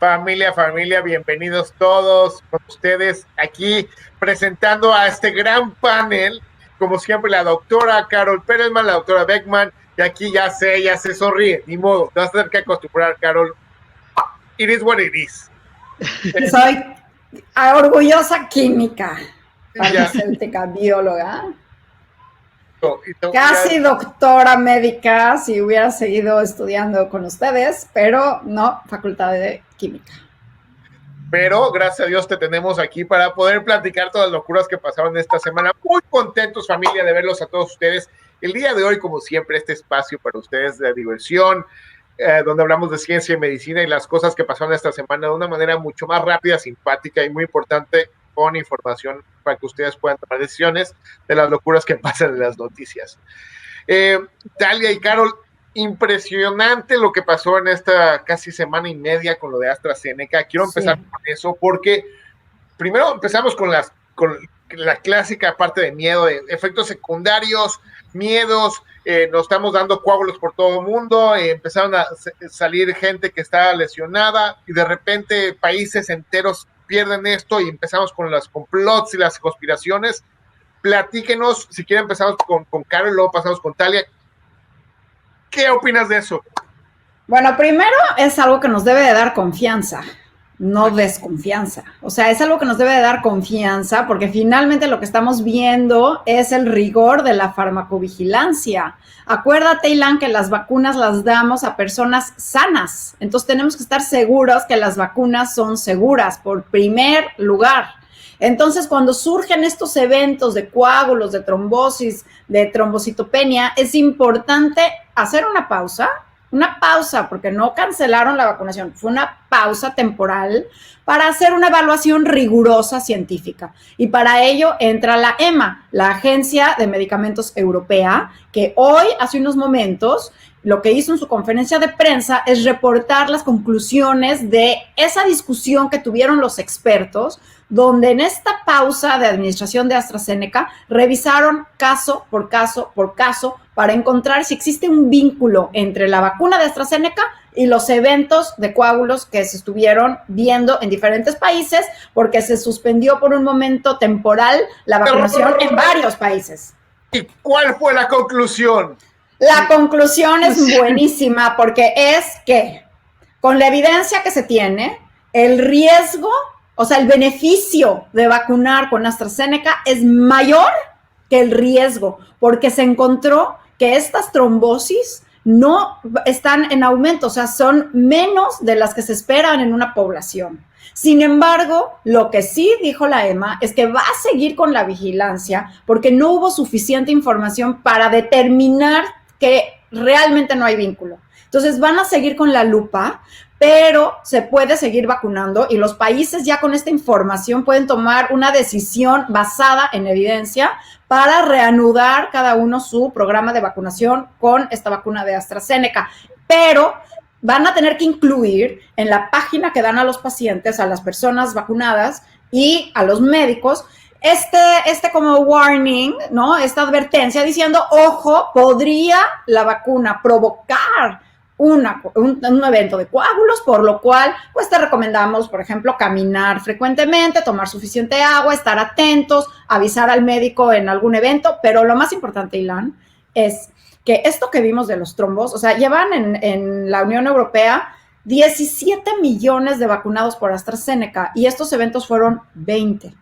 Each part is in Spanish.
Familia, bienvenidos todos con ustedes aquí presentando a este gran panel, como siempre la doctora Carol Perelman, la doctora Beckman, y aquí ya se sonríe, ni modo, te vas a tener que acostumbrar, Carol. It is what it is. Soy orgullosa química, farmacéutica, bióloga. Casi doctora médica si hubiera seguido estudiando con ustedes, pero no, facultad de química. Pero gracias a Dios te tenemos aquí para poder platicar todas las locuras que pasaron esta semana. Muy contentos, familia, de verlos a todos ustedes. El día de hoy, como siempre, este espacio para ustedes de diversión, donde hablamos de ciencia y medicina y las cosas que pasaron esta semana de una manera mucho más rápida, simpática y muy importante, con información para que ustedes puedan tomar decisiones de las locuras que pasan en las noticias. Talia y Carol, impresionante lo que pasó en esta casi semana y media con lo de AstraZeneca. Quiero empezar con eso porque primero empezamos con la clásica parte de miedo, de efectos secundarios, miedos, nos estamos dando coágulos por todo el mundo, empezaron a salir gente que estaba lesionada y de repente países enteros pierden esto y empezamos con los complots y las conspiraciones. Platíquenos, si quieren empezamos con Carol, luego pasamos con Talia. ¿Qué opinas de eso? Bueno, primero es algo que nos debe de dar confianza, no desconfianza. O sea, es algo que nos debe de dar confianza porque finalmente lo que estamos viendo es el rigor de la farmacovigilancia. Acuérdate, Ilan, que las vacunas las damos a personas sanas. Entonces tenemos que estar seguros que las vacunas son seguras, por primer lugar. Entonces, cuando surgen estos eventos de coágulos, de trombosis, de trombocitopenia, es importante hacer una pausa, porque no cancelaron la vacunación, fue una pausa temporal para hacer una evaluación rigurosa científica. Y para ello entra la EMA, la Agencia de Medicamentos Europea, que hoy, hace unos momentos, lo que hizo en su conferencia de prensa es reportar las conclusiones de esa discusión que tuvieron los expertos, donde en esta pausa de administración de AstraZeneca revisaron caso por caso por caso para encontrar si existe un vínculo entre la vacuna de AstraZeneca y los eventos de coágulos que se estuvieron viendo en diferentes países, porque se suspendió por un momento temporal la vacunación en varios países. ¿Y cuál fue la conclusión? La conclusión es buenísima porque es que con la evidencia que se tiene, el riesgo, o sea, el beneficio de vacunar con AstraZeneca es mayor que el riesgo, porque se encontró que estas trombosis no están en aumento, o sea, son menos de las que se esperan en una población. Sin embargo, lo que sí dijo la EMA es que va a seguir con la vigilancia porque no hubo suficiente información para determinar que realmente no hay vínculo. Entonces van a seguir con la lupa, pero se puede seguir vacunando y los países ya con esta información pueden tomar una decisión basada en evidencia para reanudar cada uno su programa de vacunación con esta vacuna de AstraZeneca. Pero van a tener que incluir en la página que dan a los pacientes, a las personas vacunadas y a los médicos, este como warning, ¿no? Esta advertencia diciendo, ojo, podría la vacuna provocar un evento de coágulos, por lo cual, pues te recomendamos, por ejemplo, caminar frecuentemente, tomar suficiente agua, estar atentos, avisar al médico en algún evento, pero lo más importante, Ilan, es que esto que vimos de los trombos, o sea, llevan en la Unión Europea 17 millones de vacunados por AstraZeneca y estos eventos fueron 20,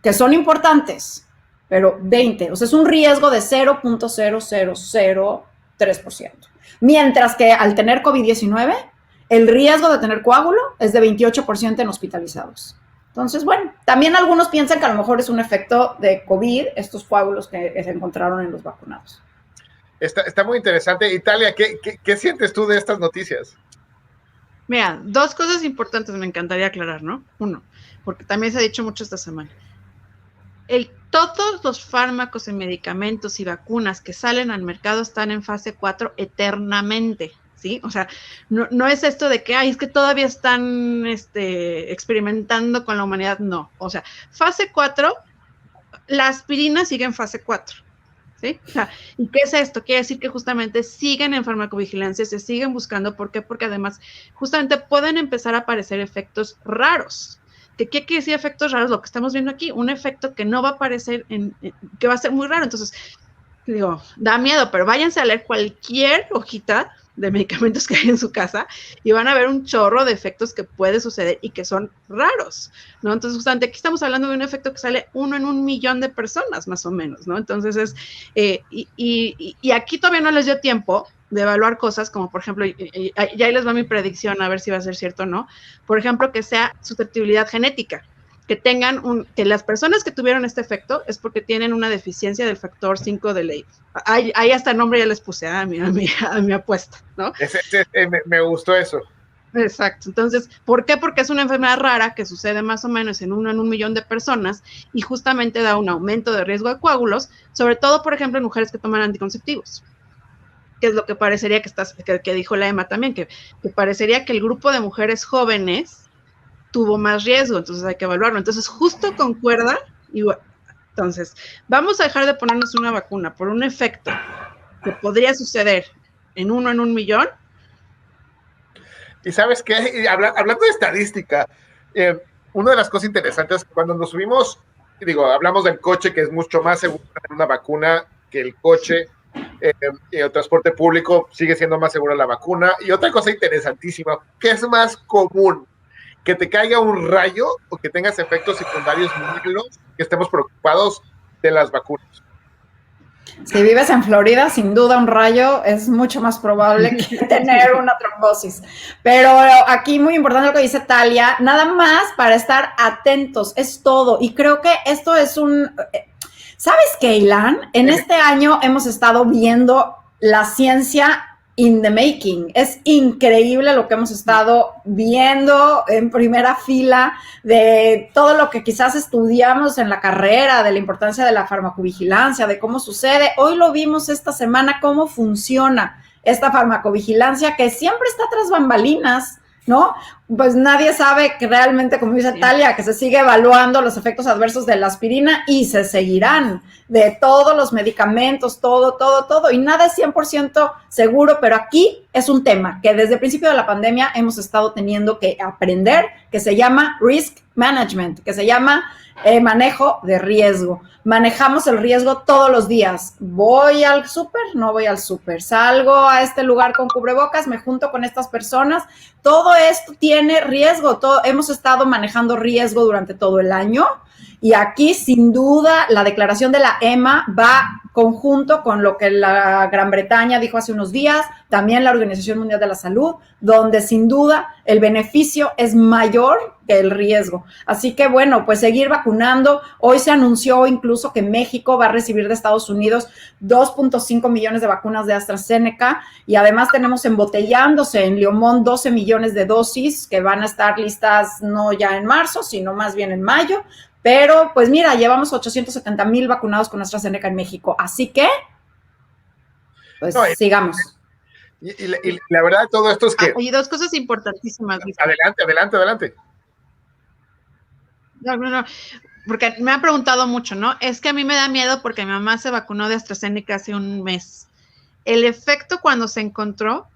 que son importantes, pero 20, o sea, es un riesgo de 0.0003%. Mientras que al tener COVID-19, el riesgo de tener coágulo es de 28% en hospitalizados. Entonces, bueno, también algunos piensan que a lo mejor es un efecto de COVID, estos coágulos que se encontraron en los vacunados. Está muy interesante. Italia, ¿qué sientes tú de estas noticias? Mira, dos cosas importantes me encantaría aclarar, ¿no? Uno, porque también se ha dicho mucho esta semana. Todos los fármacos y medicamentos y vacunas que salen al mercado están en fase 4 eternamente, ¿sí? O sea, no es esto de que, ay, es que todavía están experimentando con la humanidad, no. O sea, fase 4, la aspirina sigue en fase 4, ¿Sí? O sea, ¿y qué es esto? Quiere decir que justamente siguen en farmacovigilancia, se siguen buscando. ¿Por qué? Porque además justamente pueden empezar a aparecer efectos raros. ¿Qué quiere decir efectos raros? Lo que estamos viendo aquí, un efecto que no va a aparecer, que va a ser muy raro. Entonces, digo, da miedo, pero váyanse a leer cualquier hojita de medicamentos que hay en su casa y van a ver un chorro de efectos que puede suceder y que son raros, ¿no? Entonces, justamente aquí estamos hablando de un efecto que sale 1 en 1.000.000 de personas, más o menos, ¿no? Entonces, y aquí todavía no les dio tiempo de evaluar cosas como, por ejemplo, y ahí les va mi predicción, a ver si va a ser cierto o no, por ejemplo, que sea susceptibilidad genética, que las personas que tuvieron este efecto es porque tienen una deficiencia del factor 5 de Leigh. Ahí hasta el nombre ya les puse a mi apuesta, ¿no? Me gustó eso. Exacto. Entonces, ¿por qué? Porque es una enfermedad rara que sucede más o menos en 1 en 1.000.000 de personas y justamente da un aumento de riesgo de coágulos, sobre todo, por ejemplo, en mujeres que toman anticonceptivos, que es lo que parecería que dijo la Emma también, que parecería que el grupo de mujeres jóvenes tuvo más riesgo, entonces hay que evaluarlo. Entonces, justo concuerda, y bueno, entonces, vamos a dejar de ponernos una vacuna por un efecto que podría suceder en 1 en 1.000.000. Y ¿sabes qué? Hablando de estadística, una de las cosas interesantes, cuando nos subimos, hablamos del coche, que es mucho más seguro tener una vacuna que el coche, el transporte público sigue siendo más segura la vacuna. Y otra cosa interesantísima, ¿qué es más común? Que te caiga un rayo o que tengas efectos secundarios malos, que estemos preocupados de las vacunas. Si vives en Florida, sin duda un rayo es mucho más probable que tener una trombosis. Pero aquí muy importante lo que dice Talia, nada más para estar atentos, es todo. Y creo que esto es ¿sabes qué, Ilan? En este año hemos estado viendo la ciencia in the making. Es increíble lo que hemos estado viendo en primera fila de todo lo que quizás estudiamos en la carrera, de la importancia de la farmacovigilancia, de cómo sucede. Hoy lo vimos esta semana, cómo funciona esta farmacovigilancia que siempre está tras bambalinas, ¿no? Pues nadie sabe que realmente, como dice Talia, que se sigue evaluando los efectos adversos de la aspirina y se seguirán de todos los medicamentos, todo, y nada es 100% seguro, pero aquí es un tema que desde el principio de la pandemia hemos estado teniendo que aprender, que se llama risk management, que se llama manejo de riesgo. Manejamos el riesgo todos los días. ¿Voy al súper? No voy al súper. ¿Salgo a este lugar con cubrebocas? ¿Me junto con estas personas? Todo esto tiene riesgo. Hemos estado manejando riesgo durante todo el año y aquí sin duda la declaración de la EMA va conjunto con lo que la Gran Bretaña dijo hace unos días, también la Organización Mundial de la Salud, donde sin duda el beneficio es mayor que el riesgo. Así que bueno, pues seguir vacunando. Hoy se anunció incluso que México va a recibir de Estados Unidos 2.5 millones de vacunas de AstraZeneca y además tenemos embotellándose en Leomón 12 millones de dosis que van a estar listas no ya en marzo, sino más bien en mayo. Pero, pues mira, llevamos 870,000 vacunados con AstraZeneca en México. Así que, pues sigamos. Y la verdad de todo esto es que... Oye, dos cosas importantísimas. Adelante. No, porque me han preguntado mucho, ¿no? Es que a mí me da miedo porque mi mamá se vacunó de AstraZeneca hace un mes. El efecto cuando se encontró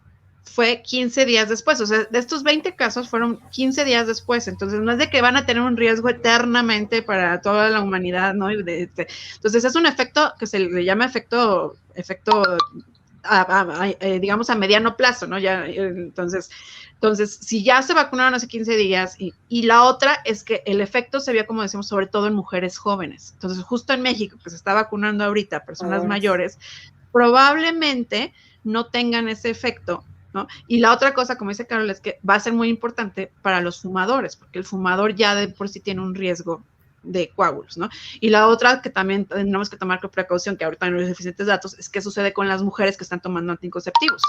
fue 15 días después, o sea, de estos 20 casos fueron 15 días después, entonces no es de que van a tener un riesgo eternamente para toda la humanidad, ¿no? Entonces es un efecto que se le llama efecto digamos a mediano plazo, ¿no? Ya, entonces, si ya se vacunaron hace 15 días y la otra es que el efecto se vio, como decimos, sobre todo en mujeres jóvenes, entonces justo en México, que se está vacunando ahorita personas mayores, probablemente no tengan ese efecto, ¿no? Y la otra cosa, como dice Carol, es que va a ser muy importante para los fumadores, porque el fumador ya de por sí tiene un riesgo de coágulos, ¿no? Y la otra que también tenemos que tomar con precaución, que ahorita no hay suficientes datos, es qué sucede con las mujeres que están tomando anticonceptivos,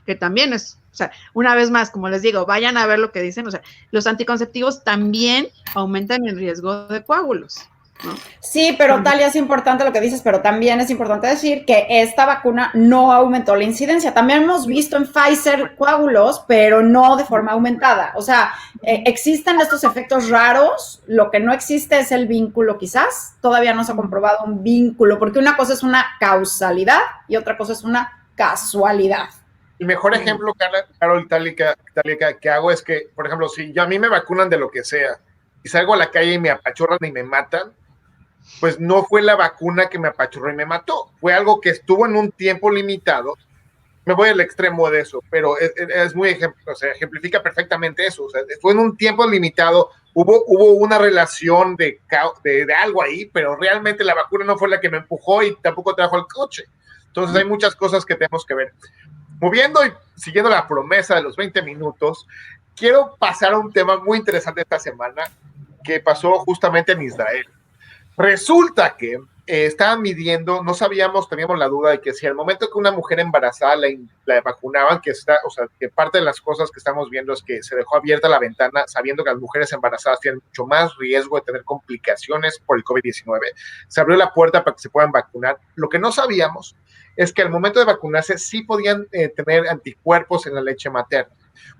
que también es, o sea, una vez más, como les digo, vayan a ver lo que dicen, o sea, los anticonceptivos también aumentan el riesgo de coágulos. ¿no? Sí, pero Talia, es importante lo que dices, pero también es importante decir que esta vacuna no aumentó la incidencia. También hemos visto en Pfizer coágulos, pero no de forma aumentada. O sea, existen estos efectos raros, lo que no existe es el vínculo quizás. Todavía no se ha comprobado un vínculo, porque una cosa es una causalidad y otra cosa es una casualidad. El mejor ejemplo, Carol, Talia, que hago es que, por ejemplo, si a mí me vacunan de lo que sea y salgo a la calle y me apachurran y me matan, pues no fue la vacuna que me apachurró y me mató, fue algo que estuvo en un tiempo limitado. Me voy al extremo de eso, pero es muy ejemplifica perfectamente eso. O sea, fue en un tiempo limitado, hubo una relación de algo ahí, pero realmente la vacuna no fue la que me empujó y tampoco trajo el coche. Entonces hay muchas cosas que tenemos que ver. Moviendo y siguiendo la promesa de los 20 minutos, quiero pasar a un tema muy interesante esta semana que pasó justamente en Israel. Resulta que estaban midiendo, no sabíamos, teníamos la duda de que si al momento que una mujer embarazada la vacunaban, que parte de las cosas que estamos viendo es que se dejó abierta la ventana sabiendo que las mujeres embarazadas tienen mucho más riesgo de tener complicaciones por el COVID-19. Se abrió la puerta para que se puedan vacunar. Lo que no sabíamos es que al momento de vacunarse sí podían tener anticuerpos en la leche materna.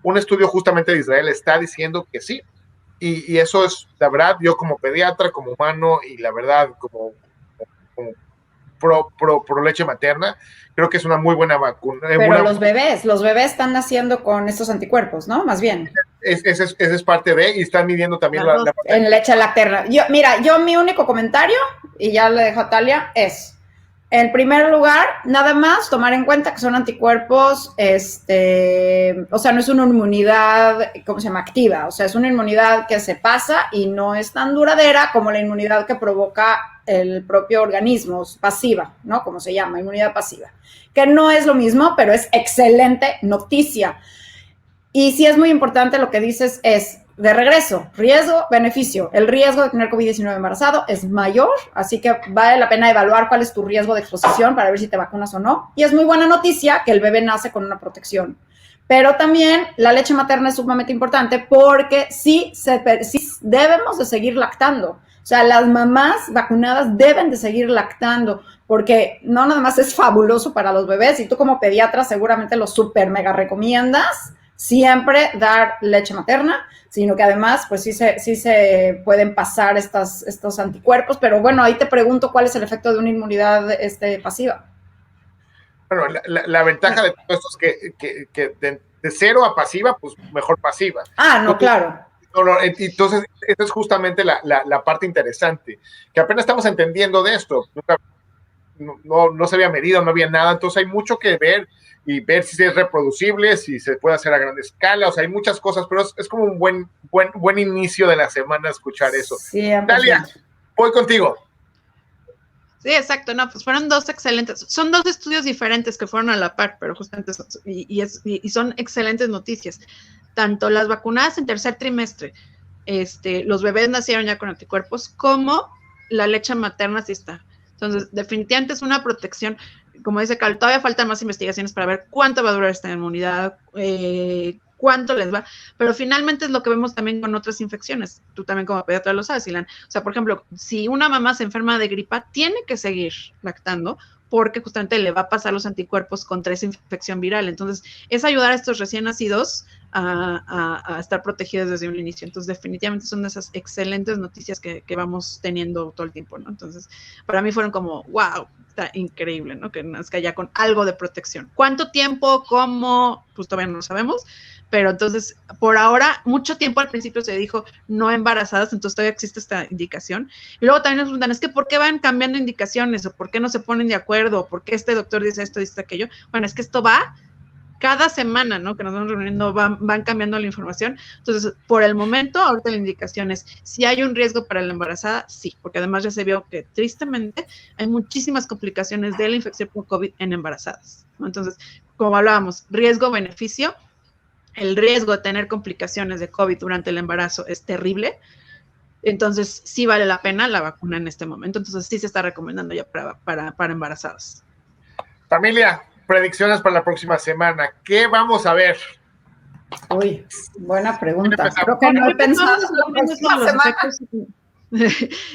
Un estudio justamente de Israel está diciendo que sí. Y eso es, la verdad, yo como pediatra, como humano, y la verdad, como pro leche materna, creo que es una muy buena vacuna. Pero los bebés están naciendo con estos anticuerpos, ¿no? Más bien. Ese es parte de, y están midiendo también la en leche materna. Yo mi único comentario, y ya le dejo a Talia, es... En primer lugar, nada más tomar en cuenta que son anticuerpos, o sea, no es una inmunidad, ¿cómo se llama? Activa, o sea, es una inmunidad que se pasa y no es tan duradera como la inmunidad que provoca el propio organismo, pasiva, ¿no? Como se llama, inmunidad pasiva, que no es lo mismo, pero es excelente noticia. Y sí es muy importante lo que dices es, de regreso, riesgo, beneficio. El riesgo de tener COVID-19 embarazado es mayor, así que vale la pena evaluar cuál es tu riesgo de exposición para ver si te vacunas o no. Y es muy buena noticia que el bebé nace con una protección. Pero también la leche materna es sumamente importante porque sí debemos de seguir lactando. O sea, las mamás vacunadas deben de seguir lactando porque no nada más es fabuloso para los bebés y tú como pediatra seguramente lo súper mega recomiendas siempre dar leche materna, sino que además pues sí se pueden pasar estos anticuerpos, pero bueno, ahí te pregunto cuál es el efecto de una inmunidad pasiva. Bueno, la ventaja de todo esto es que de cero a pasiva, pues mejor pasiva. No, claro. Entonces, esa es justamente la parte interesante, que apenas estamos entendiendo de esto. No se había medido, no había nada, entonces hay mucho que ver y ver si es reproducible, si se puede hacer a gran escala, o sea, hay muchas cosas, pero es como un buen inicio de la semana escuchar eso. Sí, Dalia, voy contigo. Sí, exacto, no, pues fueron dos excelentes, son dos estudios diferentes que fueron a la par, pero justamente y son excelentes noticias. Tanto las vacunadas en tercer trimestre, los bebés nacieron ya con anticuerpos, como la leche materna sí está. Entonces, definitivamente es una protección. Como dice Carl, todavía faltan más investigaciones para ver cuánto va a durar esta inmunidad, cuánto les va, pero finalmente es lo que vemos también con otras infecciones. Tú también como pediatra lo sabes, Ilan. O sea, por ejemplo, si una mamá se enferma de gripa, tiene que seguir lactando porque justamente le va a pasar los anticuerpos contra esa infección viral. Entonces, es ayudar a estos recién nacidos a estar protegidos desde un inicio. Entonces, definitivamente son de esas excelentes noticias que vamos teniendo todo el tiempo, ¿no? Entonces, para mí fueron como, wow, está increíble, ¿no? Que nazca ya con algo de protección. ¿Cuánto tiempo? ¿Cómo? Pues todavía no lo sabemos. Pero entonces, por ahora, mucho tiempo al principio se dijo no embarazadas, entonces todavía existe esta indicación. Y luego también nos preguntan, es que ¿por qué van cambiando indicaciones? ¿O por qué no se ponen de acuerdo? ¿O por qué este doctor dice esto, dice aquello? Bueno, es que esto va cada semana, ¿no? Que nos vamos reuniendo, van cambiando la información. Entonces, por el momento, ahorita la indicación es, si hay un riesgo para la embarazada, sí, porque además ya se vio que tristemente hay muchísimas complicaciones de la infección por COVID en embarazadas, ¿no? Entonces, como hablábamos, riesgo-beneficio. El riesgo de tener complicaciones de COVID durante el embarazo es terrible, entonces sí vale la pena la vacuna en este momento, entonces sí se está recomendando ya para embarazadas. Familia, predicciones para la próxima semana, ¿qué vamos a ver? Uy, buena pregunta. Creo que no he pensado en la próxima semana.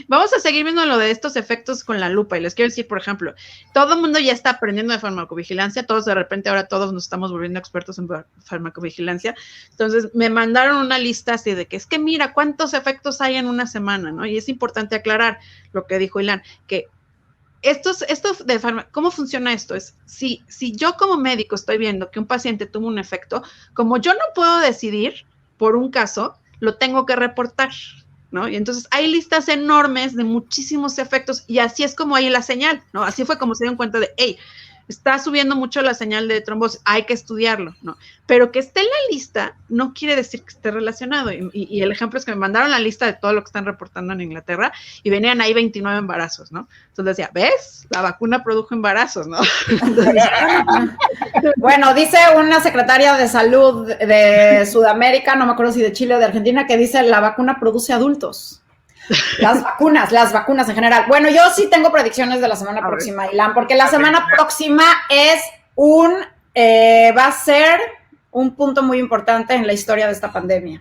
Vamos a seguir viendo lo de estos efectos con la lupa y les quiero decir, por ejemplo, todo el mundo ya está aprendiendo de farmacovigilancia, todos de repente ahora todos nos estamos volviendo expertos en farmacovigilancia, entonces me mandaron una lista así de que es que mira cuántos efectos hay en una semana, ¿no? Y es importante aclarar lo que dijo Ilan, que ¿cómo funciona esto? Es si yo como médico estoy viendo que un paciente tuvo un efecto, como yo no puedo decidir por un caso, lo tengo que reportar, ¿no? Y entonces hay listas enormes de muchísimos efectos y así es como hay la señal, ¿no? Así fue como se dieron cuenta de, hey, está subiendo mucho la señal de trombosis, hay que estudiarlo, ¿no? Pero que esté en la lista no quiere decir que esté relacionado. Y el ejemplo es que me mandaron la lista de todo lo que están reportando en Inglaterra y venían ahí 29 embarazos, ¿no? Entonces decía, ¿ves? La vacuna produjo embarazos, ¿no? Entonces, bueno, dice una secretaria de salud de Sudamérica, no me acuerdo si de Chile o de Argentina, que dice la vacuna produce adultos. Las vacunas en general. Bueno, yo sí tengo predicciones de la semana próxima, Ilan, porque la semana próxima es va a ser un punto muy importante en la historia de esta pandemia.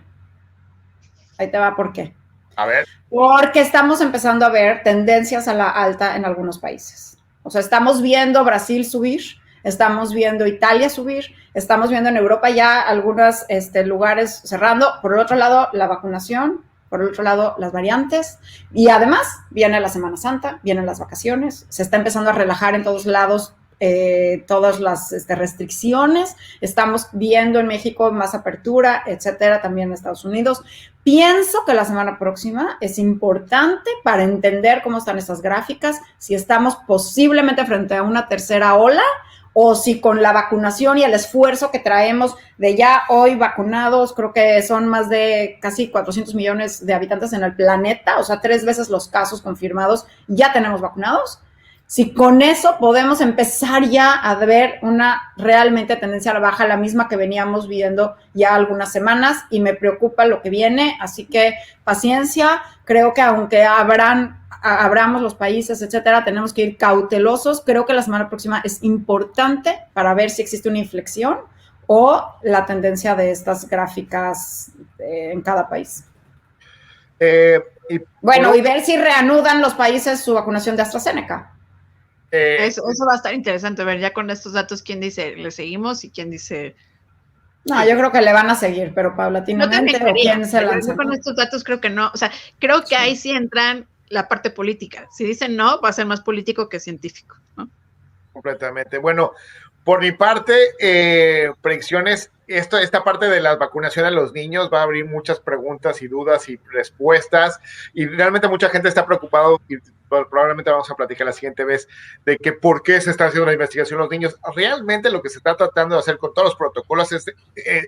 Ahí te va, ¿por qué? A ver. Porque estamos empezando a ver tendencias a la alta en algunos países. O sea, estamos viendo Brasil subir, estamos viendo Italia subir, estamos viendo en Europa ya algunos lugares cerrando. Por el otro lado, la vacunación. Por el otro lado, las variantes, y además viene la Semana Santa, vienen las vacaciones, se está empezando a relajar en todos lados todas las restricciones, estamos viendo en México más apertura, etcétera, también en Estados Unidos. Pienso que la semana próxima es importante para entender cómo están estas gráficas, si estamos posiblemente frente a una tercera ola, o si con la vacunación y el esfuerzo que traemos de ya hoy vacunados, creo que son más de casi 400 millones de habitantes en el planeta, o sea, 3 veces los casos confirmados ya tenemos vacunados. Si con eso podemos empezar ya a ver una realmente tendencia a la baja, la misma que veníamos viendo ya algunas semanas, y me preocupa lo que viene, así que paciencia. Creo que aunque abramos los países, etcétera, tenemos que ir cautelosos. Creo que la semana próxima es importante para ver si existe una inflexión o la tendencia de estas gráficas en cada país. Y ver si reanudan los países su vacunación de AstraZeneca. Eso va a estar interesante ver ya con estos datos quién dice le seguimos y quién dice. No, yo creo que le van a seguir, pero paulatinamente. No, quién se lanza. Con estos datos creo que no. O sea, creo que ahí sí entran la parte política. Si dicen no, va a ser más político que científico, ¿no? Completamente. Bueno, por mi parte, predicciones, esta parte de la vacunación a los niños va a abrir muchas preguntas y dudas y respuestas, y realmente mucha gente está preocupada, y probablemente vamos a platicar la siguiente vez, de que por qué se está haciendo una investigación a los niños. Realmente lo que se está tratando de hacer con todos los protocolos es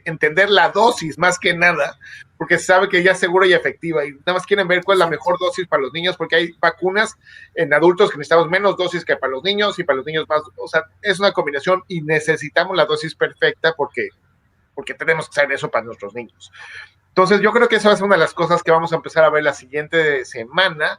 entender la dosis más que nada, porque se sabe que ya es segura y efectiva, y nada más quieren ver cuál es la mejor dosis para los niños, porque hay vacunas en adultos que necesitamos menos dosis que para los niños, y para los niños más. O sea, es una combinación y necesitamos la dosis perfecta porque tenemos que hacer eso para nuestros niños. Entonces, yo creo que esa va a ser una de las cosas que vamos a empezar a ver la siguiente semana.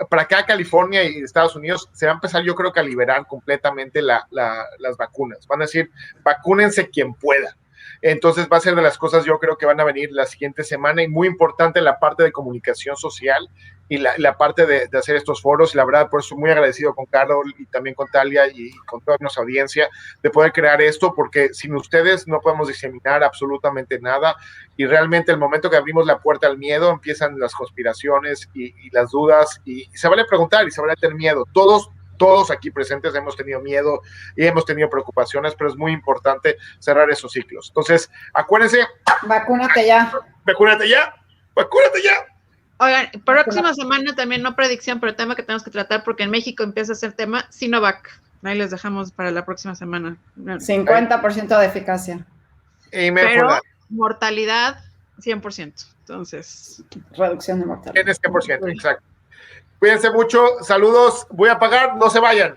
Para acá, California y Estados Unidos, se va a empezar, yo creo que a liberar completamente las vacunas. Van a decir, vacúnense quien pueda. Entonces, va a ser de las cosas, yo creo que van a venir la siguiente semana, y muy importante la parte de comunicación social y la parte de hacer estos foros. La verdad, por eso muy agradecido con Carol y también con Talia y con toda nuestra audiencia de poder crear esto, porque sin ustedes no podemos diseminar absolutamente nada, y realmente el momento que abrimos la puerta al miedo, empiezan las conspiraciones y las dudas, y se vale preguntar y se vale tener miedo. Todos aquí presentes hemos tenido miedo y hemos tenido preocupaciones, pero es muy importante cerrar esos ciclos. Entonces, acuérdense. Vacúnate ya. Vacúnate ya. Vacúnate ya. Oigan, próxima semana también, no predicción, pero tema que tenemos que tratar, porque en México empieza a ser tema Sinovac. Ahí les dejamos para la próxima semana. 50% de eficacia. Pero mortalidad, 100%. Entonces. Reducción de mortalidad. Tienes 100%, exacto. Cuídense mucho, saludos, voy a apagar, no se vayan.